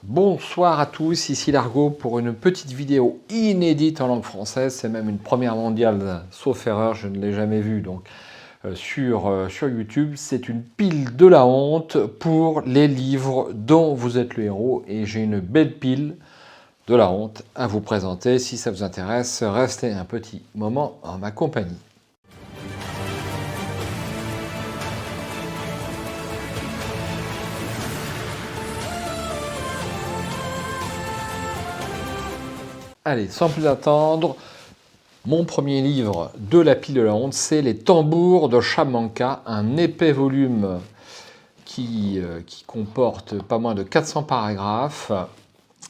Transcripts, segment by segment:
Bonsoir à tous, ici Largo pour une petite vidéo inédite en langue française. C'est même une première mondiale, sauf erreur, je ne l'ai jamais vue donc sur YouTube. C'est une pile de la honte pour les livres dont vous êtes le héros. Et j'ai une belle pile de la honte à vous présenter. Si ça vous intéresse, restez un petit moment en ma compagnie. Allez, sans plus attendre, mon premier livre de la pile de la honte, c'est Les Tambours de Shamanka, un épais volume qui comporte pas moins de 400 paragraphes,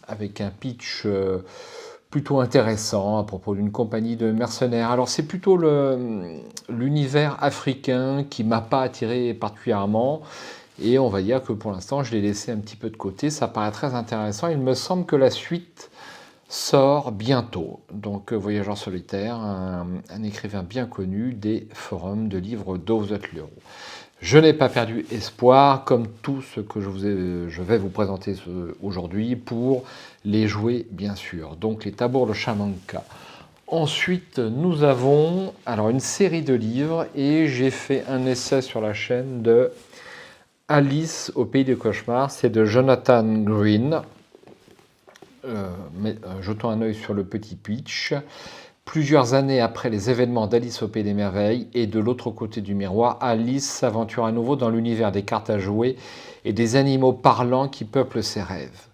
avec un pitch plutôt intéressant à propos d'une compagnie de mercenaires. Alors c'est plutôt l'univers africain qui m'a pas attiré particulièrement, et on va dire que pour l'instant je l'ai laissé un petit peu de côté. Ça paraît très intéressant. Il me semble que la suite sort bientôt. Donc Voyageur solitaire, un écrivain bien connu des forums de livres dont vous êtes le héros. Je n'ai pas perdu espoir, comme tout ce que je vais vous présenter aujourd'hui, pour les jouer bien sûr. Donc les Tambours de Shamanka. Ensuite, nous avons alors une série de livres, et j'ai fait un essai sur la chaîne de Alice au pays des cauchemars. C'est de Jonathan Green. Jetons un œil sur le petit pitch. Plusieurs années après les événements d'Alice au Pays des Merveilles et de l'autre côté du miroir, Alice s'aventure à nouveau dans l'univers des cartes à jouer et des animaux parlants qui peuplent ses rêves.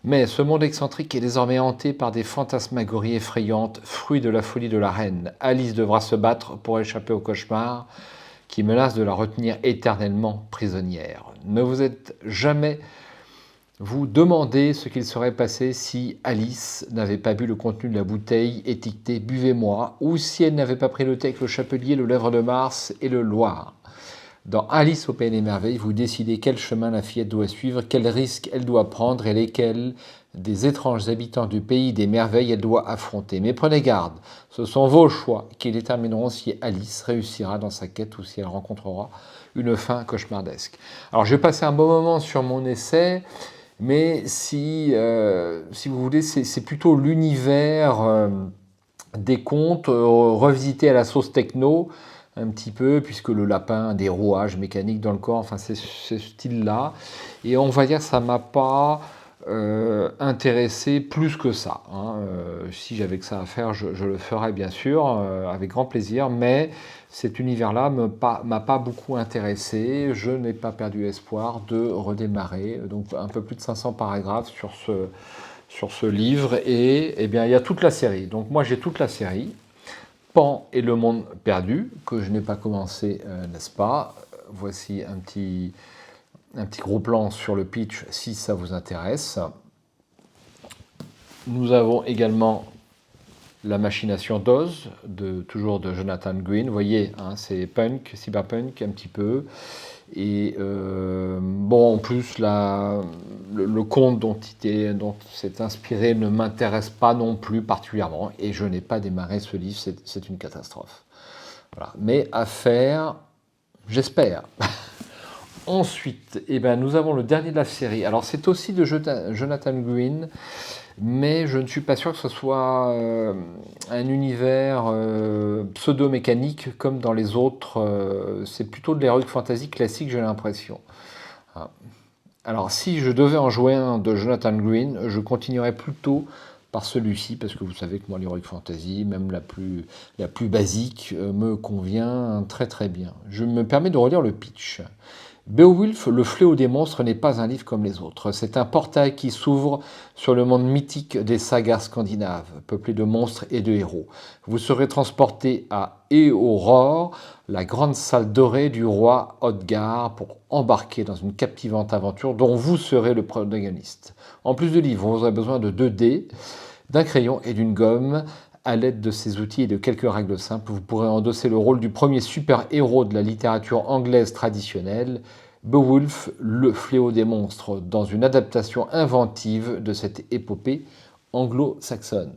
Mais ce monde excentrique est désormais hanté par des fantasmagories effrayantes, fruits de la folie de la reine. Alice devra se battre pour échapper au cauchemar qui menace de la retenir éternellement prisonnière. Ne vous êtes jamais vous demandez ce qu'il serait passé si Alice n'avait pas bu le contenu de la bouteille étiquetée « Buvez-moi » ou si elle n'avait pas pris le thé avec le chapelier, le lèvre de Mars et le Loir. Dans Alice au Pays des Merveilles, vous décidez quel chemin la fillette doit suivre, quels risques elle doit prendre et lesquels des étranges habitants du Pays des Merveilles elle doit affronter. Mais prenez garde, ce sont vos choix qui détermineront si Alice réussira dans sa quête ou si elle rencontrera une fin cauchemardesque. Alors j'ai passé un bon moment sur mon essai. Mais si vous voulez, c'est plutôt l'univers des contes revisité à la sauce techno, un petit peu, puisque le lapin a des rouages mécaniques dans le corps, enfin c'est ce style-là. Et on va dire que ça ne m'a pas intéressé plus que ça. Si j'avais que ça à faire, je le ferais bien sûr, avec grand plaisir, mais cet univers-là ne m'a pas beaucoup intéressé. Je n'ai pas perdu espoir de redémarrer. Donc un peu plus de 500 paragraphes sur ce livre, et eh bien, il y a toute la série. Donc moi j'ai toute la série. Pan et le monde perdu, que je n'ai pas commencé, n'est-ce pas? Voici un petit gros plan sur le pitch si ça vous intéresse. Nous avons également La machination d'Oz, toujours de Jonathan Green. Vous voyez, hein, c'est punk, cyberpunk un petit peu. Et bon, en plus, le conte dont c'est inspiré ne m'intéresse pas non plus particulièrement. Et je n'ai pas démarré ce livre, c'est une catastrophe. Voilà. Mais à faire, j'espère. Ensuite, eh ben, nous avons le dernier de la série. Alors c'est aussi de Jonathan Green, mais je ne suis pas sûr que ce soit un univers pseudo-mécanique comme dans les autres. C'est plutôt de l'heroic fantasy classique, j'ai l'impression. Alors si je devais en jouer un de Jonathan Green, je continuerais plutôt par celui-ci, parce que vous savez que moi l'heroic fantasy, même la plus basique, me convient très très bien. Je me permets de relire le pitch. Beowulf, le fléau des monstres, n'est pas un livre comme les autres. C'est un portail qui s'ouvre sur le monde mythique des sagas scandinaves, peuplé de monstres et de héros. Vous serez transporté à Eoror, la grande salle dorée du roi Hodgar, pour embarquer dans une captivante aventure dont vous serez le protagoniste. En plus de livres, vous aurez besoin de 2 dés, d'un crayon et d'une gomme. À l'aide de ces outils et de quelques règles simples, vous pourrez endosser le rôle du premier super-héros de la littérature anglaise traditionnelle, Beowulf, le fléau des monstres, dans une adaptation inventive de cette épopée anglo-saxonne.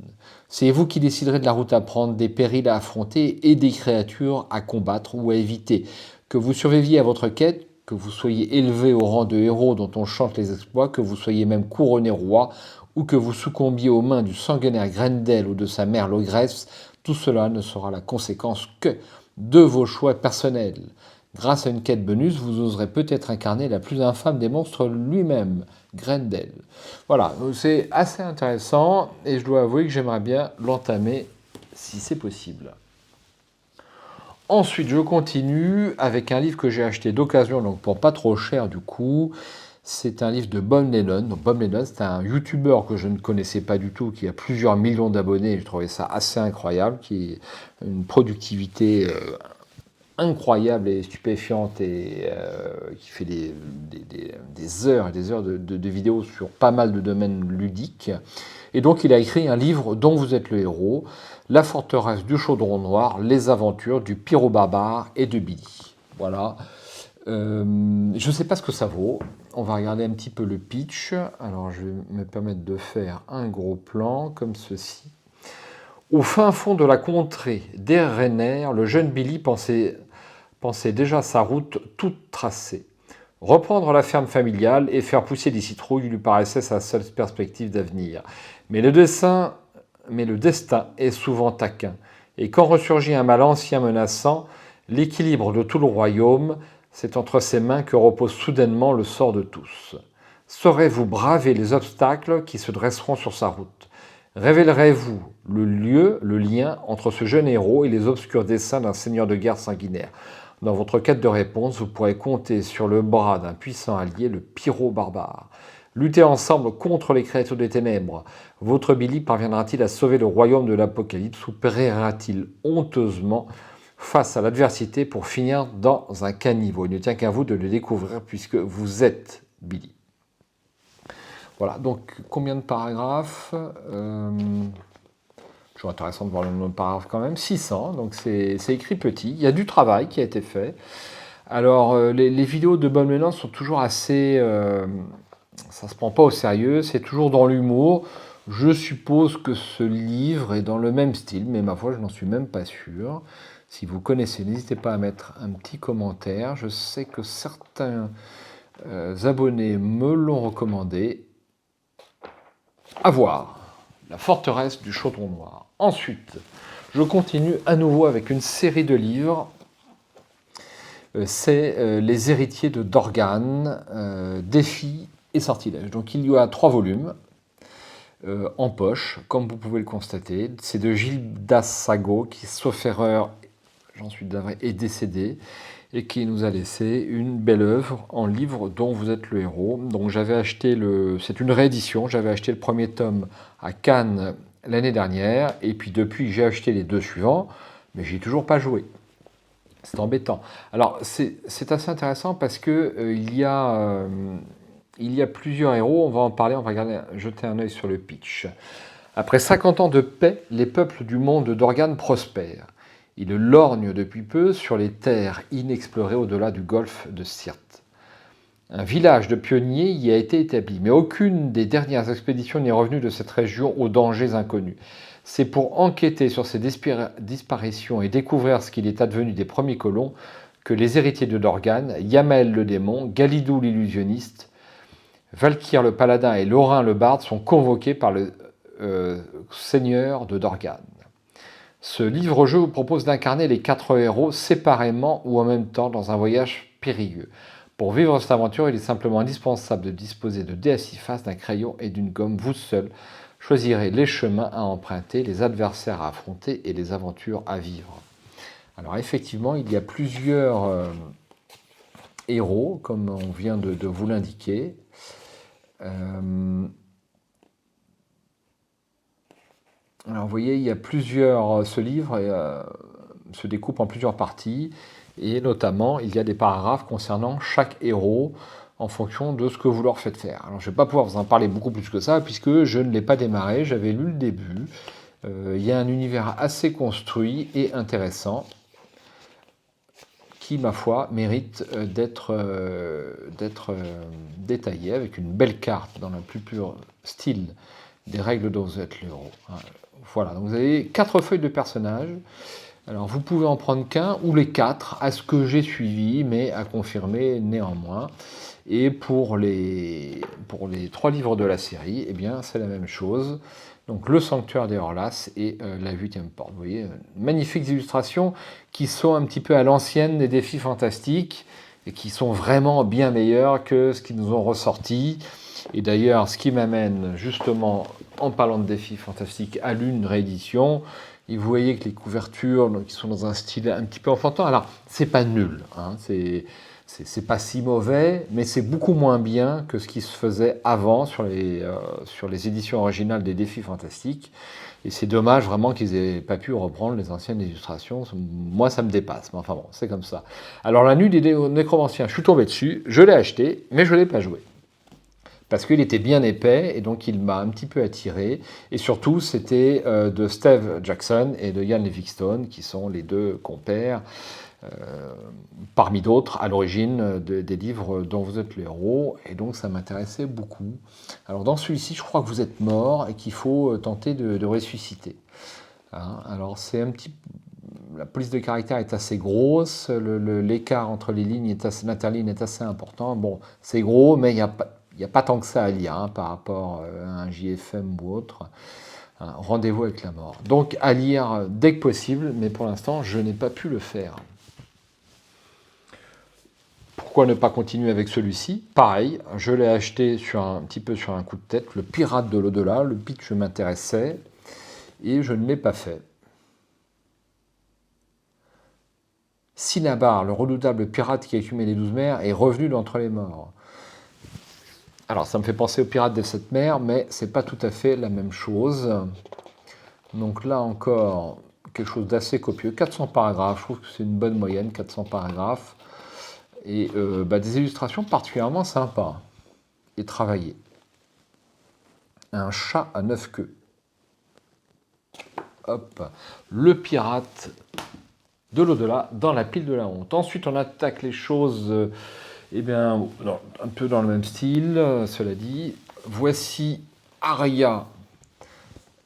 C'est vous qui déciderez de la route à prendre, des périls à affronter et des créatures à combattre ou à éviter. Que vous surviviez à votre quête, que vous soyez élevé au rang de héros dont on chante les exploits, que vous soyez même couronné roi, ou que vous succombiez aux mains du sanguinaire Grendel ou de sa mère l'ogresse, tout cela ne sera la conséquence que de vos choix personnels. Grâce à une quête bonus, vous oserez peut-être incarner la plus infâme des monstres lui-même, Grendel. Voilà, c'est assez intéressant et je dois avouer que j'aimerais bien l'entamer si c'est possible. Ensuite, je continue avec un livre que j'ai acheté d'occasion, donc pour pas trop cher du coup. C'est un livre de Bob Lennon. Donc Bob Lennon, c'est un YouTuber que je ne connaissais pas du tout, qui a plusieurs millions d'abonnés. Je trouvais ça assez incroyable, qui a une productivité incroyable et stupéfiante et qui fait des heures et des heures de vidéos sur pas mal de domaines ludiques. Et donc il a écrit un livre dont vous êtes le héros, La forteresse du chaudron noir, les aventures du pyro-barbare et de Billy. Voilà. Je ne sais pas ce que ça vaut. On va regarder un petit peu le pitch. Alors je vais me permettre de faire un gros plan comme ceci. Au fin fond de la contrée d'Erener, le jeune Billy pensait déjà sa route toute tracée. Reprendre la ferme familiale et faire pousser des citrouilles lui paraissait sa seule perspective d'avenir. Mais le destin est souvent taquin. Et quand ressurgit un mal ancien menaçant, l'équilibre de tout le royaume, c'est entre ses mains que repose soudainement le sort de tous. Saurez-vous braver les obstacles qui se dresseront sur sa route? Révélerez-vous le lien entre ce jeune héros et les obscurs desseins d'un seigneur de guerre sanguinaire? Dans votre quête de réponse, vous pourrez compter sur le bras d'un puissant allié, le pyro-barbare. Luttez ensemble contre les créatures des ténèbres. Votre Billy parviendra-t-il à sauver le royaume de l'Apocalypse ou périra-t-il honteusement face à l'adversité pour finir dans un caniveau? Il ne tient qu'à vous de le découvrir puisque vous êtes Billy. Voilà, donc combien de paragraphes Toujours intéressant de voir le nombre de paragraphes quand même. 600, donc c'est écrit petit. Il y a du travail qui a été fait. Alors, les vidéos de Bob Lennon sont toujours assez... ça se prend pas au sérieux, c'est toujours dans l'humour. Je suppose que ce livre est dans le même style, mais ma foi, je n'en suis même pas sûr. Si vous connaissez, n'hésitez pas à mettre un petit commentaire. Je sais que certains abonnés me l'ont recommandé. À voir. La forteresse du chaudron noir. Ensuite, je continue à nouveau avec une série de livres. C'est Les héritiers de Dorgan, défis et sortilèges. Donc il y a 3 volumes en poche, comme vous pouvez le constater. C'est de Gildas Sago, qui, sauf erreur, j'en suis d'avril, est décédé, et qui nous a laissé une belle œuvre en livre dont vous êtes le héros. Donc j'avais acheté c'est une réédition, j'avais acheté le premier tome à Cannes l'année dernière, et puis depuis j'ai acheté les 2 suivants, mais j'ai toujours pas joué. C'est embêtant. Alors c'est assez intéressant parce que il y a plusieurs héros, on va en parler, on va jeter un œil sur le pitch. Après 50 ans de paix, les peuples du monde d'Organe prospèrent. Ils lorgnent depuis peu sur les terres inexplorées au-delà du golfe de Sirte. Un village de pionniers y a été établi, mais aucune des dernières expéditions n'est revenue de cette région aux dangers inconnus. C'est pour enquêter sur ces disparitions et découvrir ce qu'il est advenu des premiers colons que les héritiers de Dorgan, Yamael le démon, Galidou l'illusionniste, Valkyr le paladin et Lorin le barde sont convoqués par le seigneur de Dorgan. Ce livre-jeu vous propose d'incarner les 4 héros séparément ou en même temps dans un voyage périlleux. Pour vivre cette aventure, il est simplement indispensable de disposer de dés à 6 faces, d'un crayon et d'une gomme. Vous seul choisirez les chemins à emprunter, les adversaires à affronter et les aventures à vivre. Alors effectivement, il y a plusieurs héros, comme on vient de vous l'indiquer. Alors vous voyez, il y a ce livre se découpe en plusieurs parties, et notamment il y a des paragraphes concernant chaque héros en fonction de ce que vous leur faites faire. Alors je ne vais pas pouvoir vous en parler beaucoup plus que ça, puisque je ne l'ai pas démarré, j'avais lu le début. Il y a un univers assez construit et intéressant, qui, ma foi, mérite d'être détaillé, avec une belle carte dans le plus pur style des règles dont vous êtes le héros. Voilà, donc vous avez 4 feuilles de personnages. Alors, vous pouvez en prendre qu'un ou les 4, à ce que j'ai suivi, mais à confirmer néanmoins. Et pour les 3 livres de la série, eh bien, c'est la même chose. Donc, Le Sanctuaire des Horlas et La Huitième Porte. Vous voyez, magnifiques illustrations qui sont un petit peu à l'ancienne des défis fantastiques et qui sont vraiment bien meilleures que ce qu'ils nous ont ressorti. Et d'ailleurs, ce qui m'amène justement, en parlant de défis fantastiques, à l'une réédition. Et vous voyez que les couvertures qui sont dans un style un petit peu enfantin, alors c'est pas nul, hein, c'est pas si mauvais, mais c'est beaucoup moins bien que ce qui se faisait avant sur les éditions originales des défis fantastiques. Et c'est dommage vraiment qu'ils aient pas pu reprendre les anciennes illustrations. Moi, ça me dépasse, mais enfin bon, c'est comme ça. Alors la nuit des nécromanciens, je suis tombé dessus, je l'ai acheté, mais je l'ai pas joué. Parce qu'il était bien épais, et donc il m'a un petit peu attiré. Et surtout, c'était de Steve Jackson et de Ian Livingstone, qui sont les deux compères, parmi d'autres, à l'origine des livres dont vous êtes le héros. Et donc, ça m'intéressait beaucoup. Alors, dans celui-ci, je crois que vous êtes mort et qu'il faut tenter de ressusciter. Hein, alors, c'est un petit... La police de caractère est assez grosse, l'écart entre les lignes, l'interligne est assez important. Bon, c'est gros, mais il n'y a pas tant que ça à lire hein, par rapport à un JFM ou autre. Hein, Rendez-vous avec la mort. Donc à lire dès que possible, mais pour l'instant, je n'ai pas pu le faire. Pourquoi ne pas continuer avec celui-ci? Pareil, je l'ai acheté un petit peu sur un coup de tête, le Pirate de l'au-delà, le pitch m'intéressait, et je ne l'ai pas fait. Cinnabar, le redoutable pirate qui a écumé les 12 mers, est revenu d'entre les morts. Alors, ça me fait penser aux pirates des 7 mers, mais c'est pas tout à fait la même chose. Donc là encore, quelque chose d'assez copieux. 400 paragraphes, je trouve que c'est une bonne moyenne, 400 paragraphes. Et des illustrations particulièrement sympas et travaillées. Un chat à 9 queues. Hop, le pirate de l'au-delà dans la pile de la honte. Ensuite, on attaque les choses, un peu dans le même style, cela dit. Voici Aria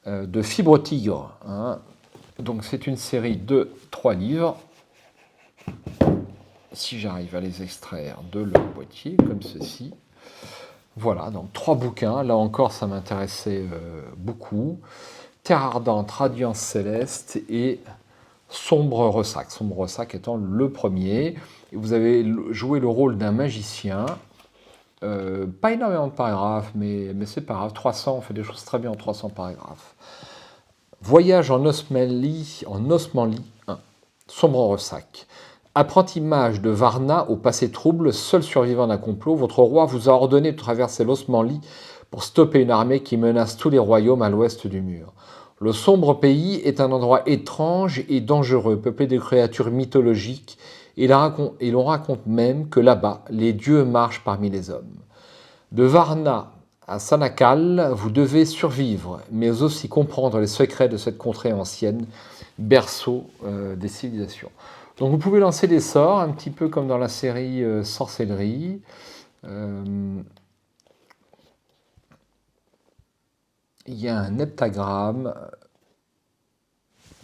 de Fibre Tigre. Hein. Donc, c'est une série de 3 livres. Si j'arrive à les extraire de leur boîtier, comme ceci. Voilà, donc 3 bouquins. Là encore, ça m'intéressait beaucoup. Terre ardente, Radiance céleste et Sombre ressac. Sombre ressac étant le premier. Et vous avez joué le rôle d'un magicien. Pas énormément de paragraphes, mais c'est pas grave. 300, on fait des choses très bien en 300 paragraphes. Voyage en Osmanlie, Sombre ressac. Apprenti mage de Varna au passé trouble, seul survivant d'un complot, votre roi vous a ordonné de traverser l'Osmanlie pour stopper une armée qui menace tous les royaumes à l'ouest du mur. Le sombre pays est un endroit étrange et dangereux, peuplé de créatures mythologiques, et l'on raconte même que là-bas, les dieux marchent parmi les hommes. De Varna à Sanakal, vous devez survivre, mais aussi comprendre les secrets de cette contrée ancienne, berceau des civilisations. Donc vous pouvez lancer des sorts, un petit peu comme dans la série Sorcellerie. Il y a un heptagramme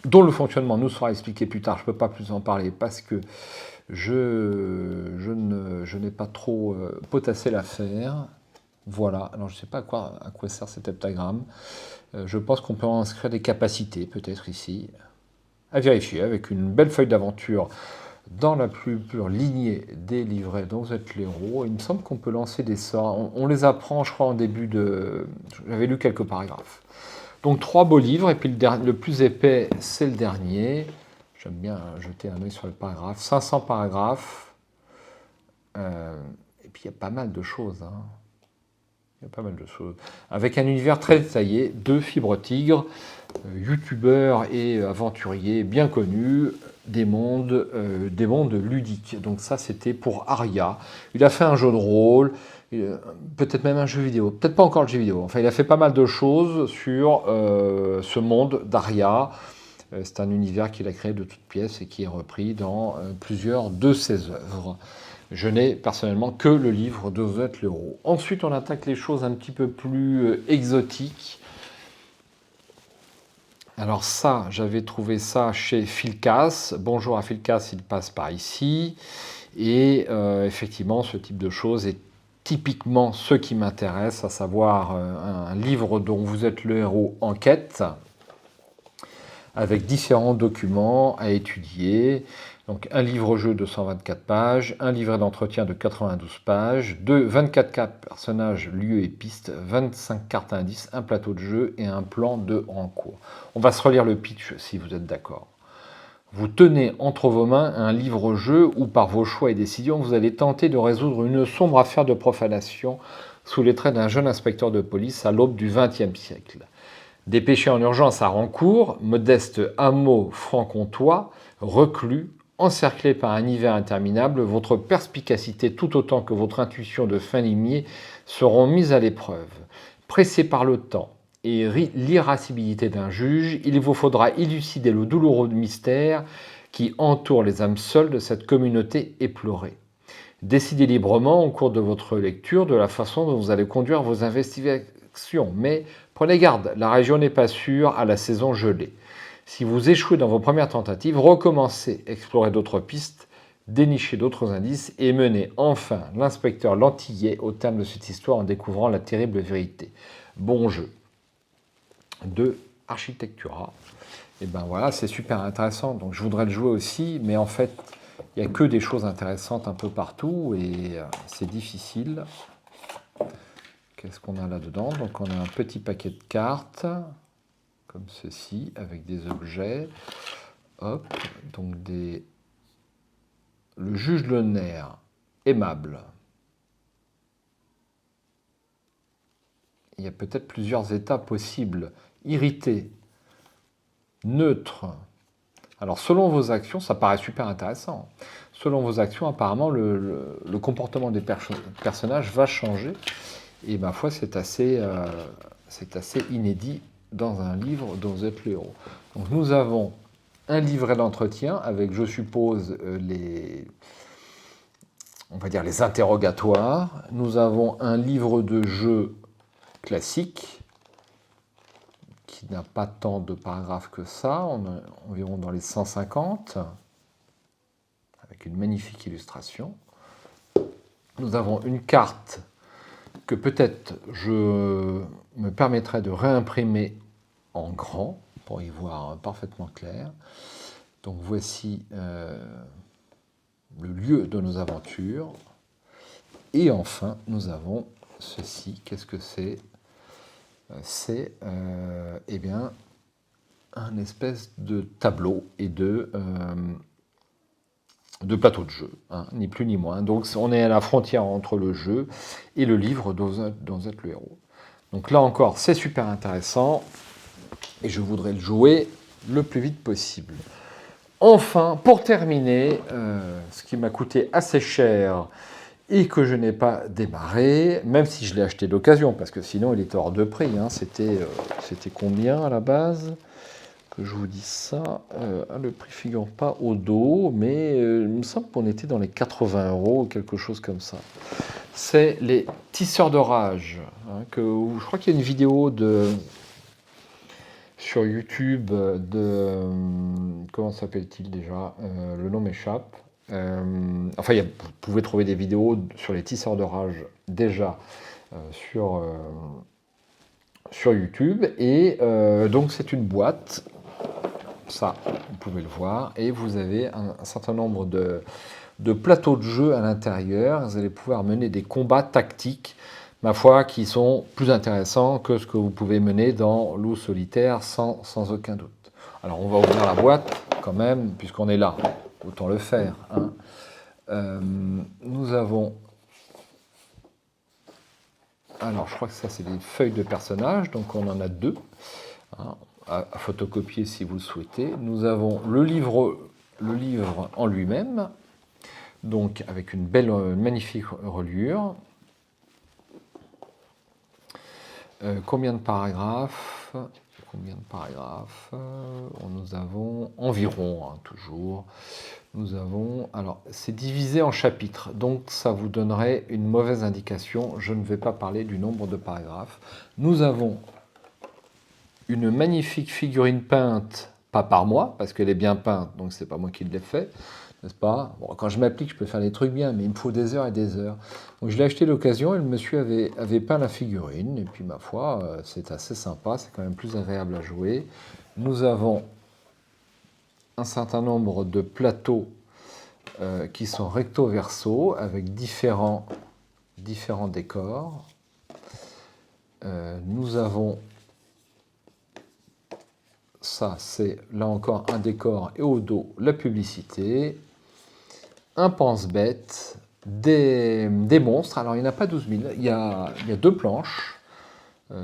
dont le fonctionnement nous sera expliqué plus tard. Je ne peux pas plus en parler parce que je n'ai pas trop potassé l'affaire. Voilà, alors je ne sais pas à quoi sert cet heptagramme. Je pense qu'on peut en inscrire des capacités, peut-être ici. À vérifier, avec une belle feuille d'aventure dans la plus pure lignée des livrets dont vous êtes l'héros. Il me semble qu'on peut lancer des sorts. On les apprend, je crois, en début de... J'avais lu quelques paragraphes. Donc 3 beaux livres, et puis le plus épais, c'est le dernier. J'aime bien jeter un œil sur le paragraphe. 500 paragraphes. Et puis il y a pas mal de choses. Hein. Il y a pas mal de choses. Avec un univers très détaillé, 2 Fibre Tigre, youtubeurs et aventuriers bien connus, des mondes ludiques. Donc ça, c'était pour Aria. Il a fait un jeu de rôle, peut-être même un jeu vidéo, peut-être pas encore le jeu vidéo. Enfin, il a fait pas mal de choses sur ce monde d'Aria. C'est un univers qu'il a créé de toutes pièces et qui est repris dans plusieurs de ses œuvres. Je n'ai personnellement que le livre de Vous êtes l'héros. Ensuite, on attaque les choses un petit peu plus exotiques. Alors ça, j'avais trouvé ça chez Philcas. Bonjour à Philcas, il passe par ici. Et effectivement, ce type de choses est typiquement ce qui m'intéresse, à savoir un livre dont vous êtes le héros en quête, avec différents documents à étudier. Donc un livre-jeu de 124 pages, un livret d'entretien de 92 pages, 24 cartes personnages, lieux et pistes, 25 cartes indices, un plateau de jeu et un plan de en cours. On va se relire le pitch si vous êtes d'accord. Vous tenez entre vos mains un livre-jeu où par vos choix et décisions, vous allez tenter de résoudre une sombre affaire de profanation sous les traits d'un jeune inspecteur de police à l'aube du XXe siècle. Dépêché en urgence à Rancourt, modeste hameau franc-comtois, reclus, encerclé par un hiver interminable, votre perspicacité tout autant que votre intuition de fin limier seront mises à l'épreuve. Pressé par le temps et l'irascibilité d'un juge, il vous faudra élucider le douloureux mystère qui entoure les âmes seules de cette communauté éplorée. Décidez librement au cours de votre lecture de la façon dont vous allez conduire vos investigations, mais prenez garde, la région n'est pas sûre à la saison gelée. Si vous échouez dans vos premières tentatives, recommencez, explorez d'autres pistes, dénichez d'autres indices et menez enfin l'inspecteur Lantillais au terme de cette histoire en découvrant la terrible vérité. Bon jeu de Architectura. Et ben voilà, c'est super intéressant. Donc je voudrais le jouer aussi, mais en fait, il n'y a que des choses intéressantes un peu partout et c'est difficile. Qu'est-ce qu'on a là-dedans? Donc on a un petit paquet de cartes, comme ceci, avec des objets. Hop, donc le juge de l'honneur, aimable. Il y a peut-être plusieurs états possibles. Irrité, neutre. Alors selon vos actions, ça paraît super intéressant. Selon vos actions, apparemment, le comportement des personnages va changer. Et ma foi, c'est assez inédit dans un livre dont vous êtes le héros. Donc nous avons un livret d'entretien avec, je suppose, on va dire les interrogatoires. Nous avons un livre de jeu classique qui n'a pas tant de paragraphes que ça, on est environ dans les 150, avec une magnifique illustration. Nous avons une carte que peut-être je me permettrai de réimprimer en grand pour y voir parfaitement clair. Donc voici le lieu de nos aventures. Et enfin, nous avons ceci. Qu'est-ce que c'est? C'est eh bien un espèce de tableau et de plateau de jeu, hein, ni plus ni moins. Donc on est à la frontière entre le jeu et le livre dont vous êtes le héros. Donc là encore, c'est super intéressant et je voudrais le jouer le plus vite possible. Enfin, pour terminer, ce qui m'a coûté assez cher et que je n'ai pas démarré, même si je l'ai acheté d'occasion, parce que sinon il était hors de prix. Hein. C'était combien à la base? Que je vous dise ça. Le prix figure pas au dos, mais il me semble qu'on était dans les 80 € ou quelque chose comme ça. C'est les Tisseurs de rage. Hein, je crois qu'il y a une vidéo sur YouTube de... comment s'appelle-t-il déjà? Le nom m'échappe. Enfin, vous pouvez trouver des vidéos sur les Tisseurs de rage déjà sur YouTube. Et donc c'est une boîte. Ça, vous pouvez le voir. Et vous avez un certain nombre de plateaux de jeu à l'intérieur. Vous allez pouvoir mener des combats tactiques, ma foi, qui sont plus intéressants que ce que vous pouvez mener dans Loup solitaire sans aucun doute. Alors, on va ouvrir la boîte quand même, puisqu'on est là. Autant le faire. Hein. Nous avons... Alors, je crois que ça, c'est des feuilles de personnages. Donc, on en a deux. Hein. À photocopier si vous le souhaitez. Nous avons le livre en lui-même, donc avec une belle, magnifique reliure. Combien de paragraphes? Nous avons environ, hein, toujours. Nous avons... Alors, c'est divisé en chapitres, donc ça vous donnerait une mauvaise indication. Je ne vais pas parler du nombre de paragraphes. Nous avons une magnifique figurine peinte, pas par moi, parce qu'elle est bien peinte, donc c'est pas moi qui l'ai fait, n'est-ce pas? Bon, quand je m'applique, je peux faire des trucs bien, mais il me faut des heures et des heures. Donc je l'ai acheté d'occasion et le monsieur avait peint la figurine, et puis ma foi, c'est assez sympa, c'est quand même plus agréable à jouer. Nous avons un certain nombre de plateaux qui sont recto-verso, avec différents décors. Nous avons, ça c'est là encore un décor et au dos la publicité, un pense-bête, des monstres. Alors il n'y en a pas 12 000, il y a 2 planches.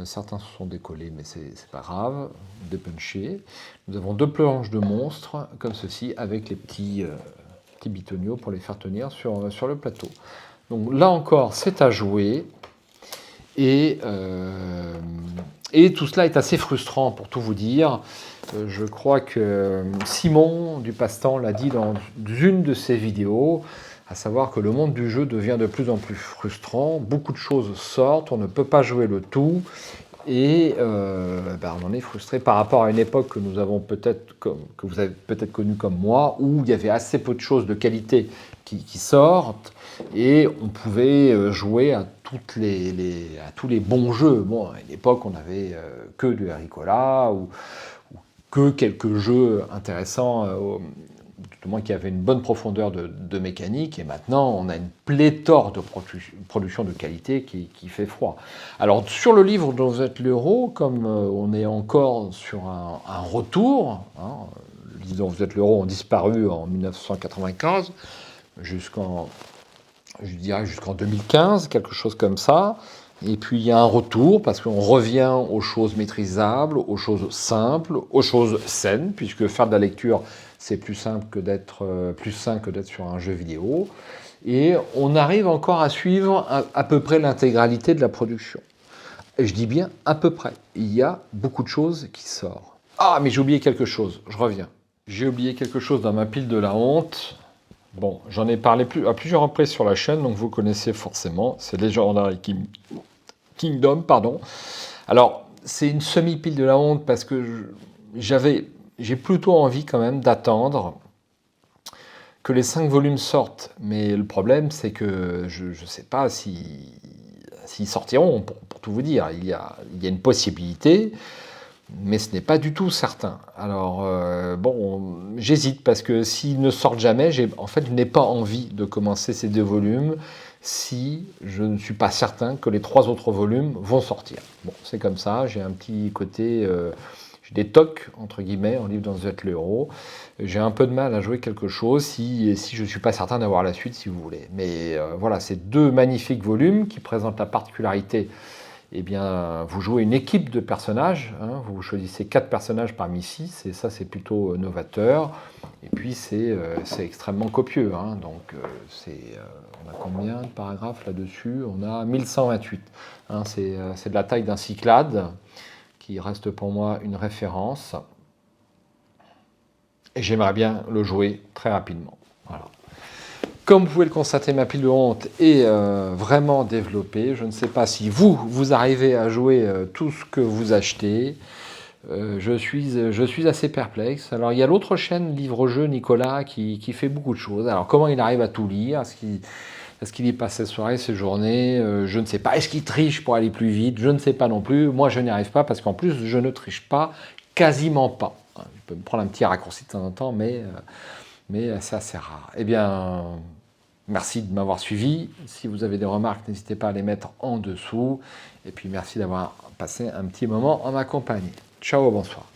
Certains se sont décollés, mais c'est pas grave, dépunchés. Nous avons 2 planches de monstres, comme ceci, avec les petits bitoniaux pour les faire tenir sur le plateau. Donc là encore, c'est à jouer. Et tout cela est assez frustrant, pour tout vous dire. Je crois que Simon du Passe-Temps l'a dit dans une de ses vidéos, à savoir que le monde du jeu devient de plus en plus frustrant. Beaucoup de choses sortent, on ne peut pas jouer le tout. Et on en est frustré par rapport à une époque que nous avons peut-être, que vous avez peut-être connue comme moi, où il y avait assez peu de choses de qualité qui sortent, et on pouvait jouer à tous les bons jeux. Bon, à une époque, on n'avait que du Agricola, ou que quelques jeux intéressants, du moins qui avaient une bonne profondeur de mécanique, et maintenant on a une pléthore de production de qualité qui fait froid. Alors sur le livre dont vous êtes l'héros, comme on est encore sur un retour, les livres dont vous êtes l'héros ont disparu en 1995, jusqu'en 2015, quelque chose comme ça. Et puis il y a un retour, parce qu'on revient aux choses maîtrisables, aux choses simples, aux choses saines, puisque faire de la lecture, c'est plus sain que d'être sur un jeu vidéo. Et on arrive encore à suivre à peu près l'intégralité de la production. Et je dis bien à peu près. Il y a beaucoup de choses qui sortent. Ah, mais j'ai oublié quelque chose, je reviens. J'ai oublié quelque chose dans ma pile de la honte. Bon, j'en ai parlé à plusieurs reprises sur la chaîne, donc vous connaissez forcément. C'est Legendary Kingdom, pardon. Alors, c'est une semi-pile de la honte parce que j'ai plutôt envie quand même d'attendre que les 5 volumes sortent. Mais le problème, c'est que je ne sais pas s'ils sortiront, pour tout vous dire. Il y a une possibilité, mais ce n'est pas du tout certain. Alors, j'hésite, parce que s'ils ne sortent jamais, je n'ai pas envie de commencer ces 2 volumes si je ne suis pas certain que les 3 autres volumes vont sortir. Bon, c'est comme ça, j'ai un petit côté... j'ai des tocs, entre guillemets, en livre dont vous êtes le héros. J'ai un peu de mal à jouer quelque chose si je ne suis pas certain d'avoir la suite, si vous voulez. Mais voilà, ces 2 magnifiques volumes qui présentent la particularité. Eh bien, vous jouez une équipe de personnages, vous choisissez 4 personnages parmi 6, et ça c'est plutôt novateur, et puis c'est extrêmement copieux, donc on a combien de paragraphes là-dessus? On a 1128, c'est de la taille d'un Cyclade, qui reste pour moi une référence, et j'aimerais bien le jouer très rapidement. Voilà. Comme vous pouvez le constater, ma pile de honte est vraiment développée. Je ne sais pas si vous arrivez à jouer tout ce que vous achetez. Je suis assez perplexe. Alors, il y a l'autre chaîne, Livre-Jeu, Nicolas, qui fait beaucoup de choses. Alors, comment il arrive à tout lire? Est-ce qu'il y passe ses soirées, ses journées? Je ne sais pas. Est-ce qu'il triche pour aller plus vite? Je ne sais pas non plus. Moi, je n'y arrive pas, parce qu'en plus, je ne triche pas, quasiment pas. Je peux me prendre un petit raccourci de temps en temps, mais c'est assez rare. Eh bien... merci de m'avoir suivi. Si vous avez des remarques, n'hésitez pas à les mettre en dessous. Et puis merci d'avoir passé un petit moment en ma compagnie. Ciao, bonsoir.